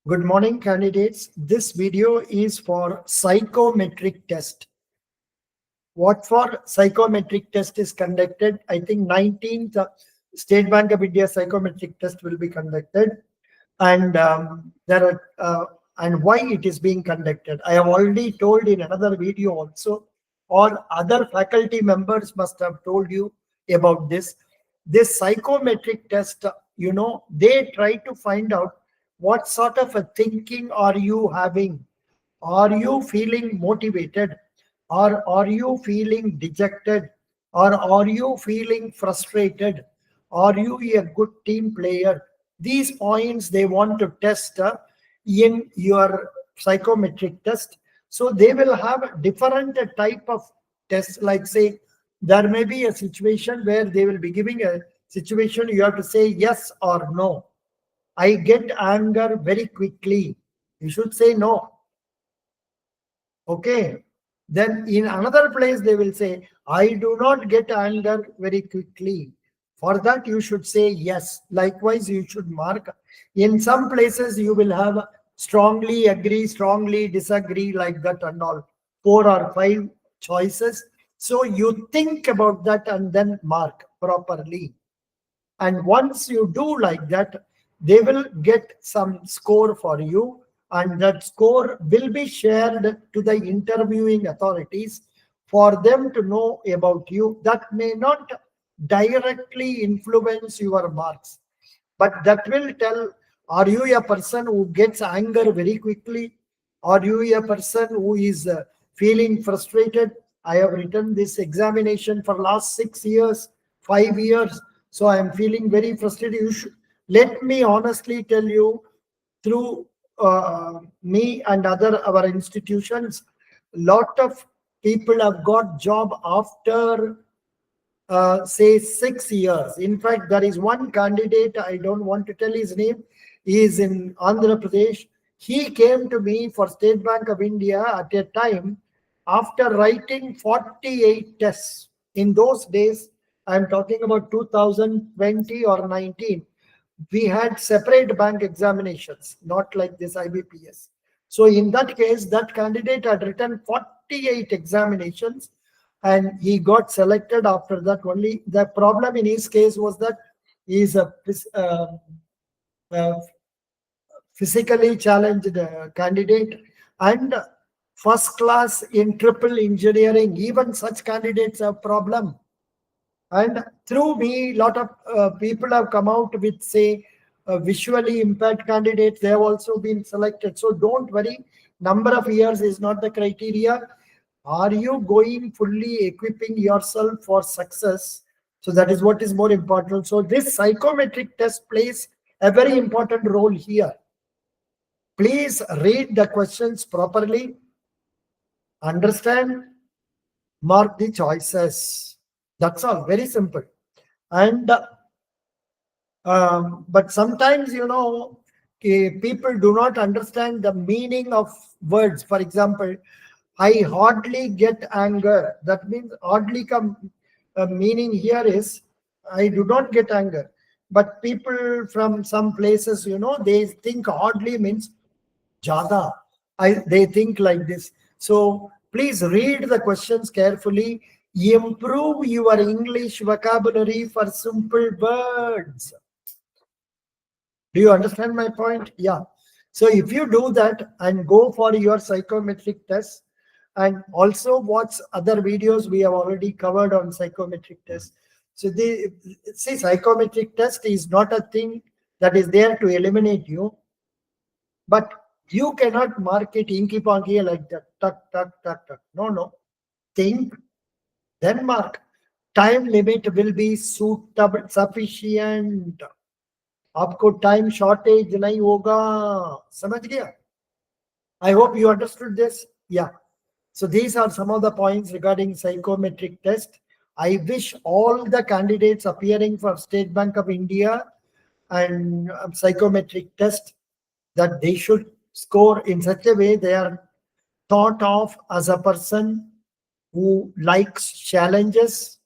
Good morning, candidates. This video is for psychometric test. What for psychometric test is conducted? I think 19th State Bank of India psychometric test will be conducted, and and why it is being conducted. I have already told in another video also, or other faculty members must have told you about this. This psychometric test, they try to find out what sort of a thinking are you having. Are you feeling motivated, or are you feeling dejected, or are you feeling frustrated? Are you a good team player? These points they want to test in your psychometric test. So they will have different type of tests. Like, say, there may be a situation where they will be giving a situation, you have to say yes or no. I get anger very quickly. You should say no. Okay. Then in another place, they will say, I do not get anger very quickly. For that, you should say yes. Likewise, you should mark. In some places, you will have strongly agree, strongly disagree, like that and all. 4 or 5 choices. So you think about that and then mark properly. And once you do like that, they will get some score for you, and that score will be shared to the interviewing authorities for them to know about you. That may not directly influence your marks, but that will tell, are you a person who gets anger very quickly? Are you a person who is feeling frustrated? I have written this examination for last 6 years, 5 years. So I am feeling very frustrated. You should let me honestly tell you, through me and our institutions, lot of people have got job after say 6 years. In fact, there is one candidate, I don't want to tell his name, he is in Andhra Pradesh. He came to me for State Bank of India at a time after writing 48 tests. In those days, I'm talking about 2020 or 19, we had separate bank examinations, not like this IBPS. So in that case, that candidate had written 48 examinations and he got selected after that only. The problem in his case was that he is a physically challenged candidate and first class in triple engineering. Even such candidates have problem. And through me, lot of people have come out with, say, visually impaired candidates. They have also been selected. So don't worry. Number of years is not the criteria. Are you going fully equipping yourself for success? So that is what is more important. So this psychometric test plays a very important role here. Please read the questions properly, understand, mark the choices. That's all, very simple. And but sometimes, people do not understand the meaning of words. For example, I hardly get anger. That means hardly meaning here is I do not get anger. But people from some places, they think hardly means jada. They think like this. So please read the questions carefully. Improve your English vocabulary for simple words. Do you understand my point? Yeah. So if you do that and go for your psychometric test, and also watch other videos we have already covered on psychometric test. So psychometric test is not a thing that is there to eliminate you, but you cannot mark it inky-ponky like that. Tuck, tuck, tuck, tuck. No. Think, then mark. Time limit will be suitable, sufficient. आपको time shortage नहीं होगा. समझ गया? I hope you understood this. Yeah. So these are some of the points regarding psychometric test. I wish all the candidates appearing for State Bank of India and psychometric test that they should score in such a way they are thought of as a person who likes challenges,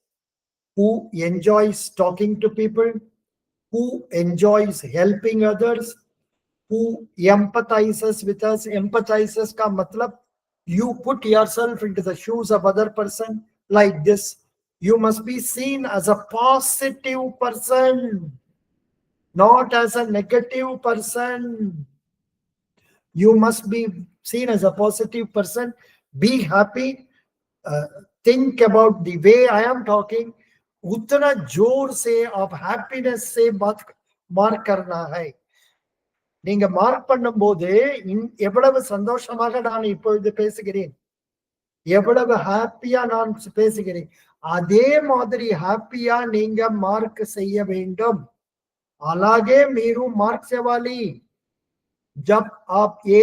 who enjoys talking to people, who enjoys helping others, who empathizes with us. Empathizes ka matlab, you put yourself into the shoes of other person like this. You must be seen as a positive person, not as a negative person. You must be seen as a positive person. Be happy. Think about the way I am talking. उतना जोर से आप happiness से बात mark करना है. நீங்க mark பண்ணும்போது எவ்வளவு சந்தோஷமாக நான் இப்பொழுது பேசுகிறேன், எவ்வளவு ஹாப்பியா நான் பேசுகிறேன், அதே மாதிரி ஹாப்பியா நீங்க மார்க் செய்ய வேண்டும். అలాగే మీరు మార్క్ చేయాలి. जब आप ये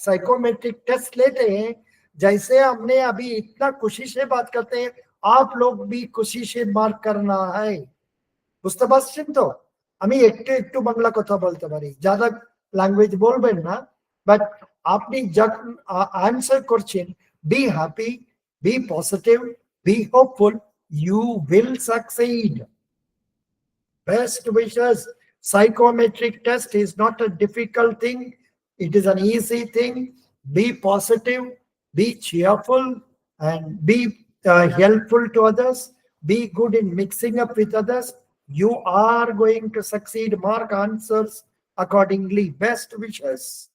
साइकोमेट्रिक टेस्ट लेते हैं, जैसे हमने अभी इतना खुशी से बात करते हैं, आप लोग भी खुशी से मार्क करना है. বুঝতে পারছেন তো? আমি একটু একটু বাংলা কথা বলতে পারি, যারা ল্যাঙ্গুয়েজ বলবেন না, বাট আপনি যখন আনসার করছেন, be happy, be positive, be hopeful, you will succeed. Best wishes. Psychometric test is not a difficult thing. It is an easy thing. Be positive, be cheerful, and be helpful to others. Be good in mixing up with others. You are going to succeed. Mark answers accordingly. Best wishes.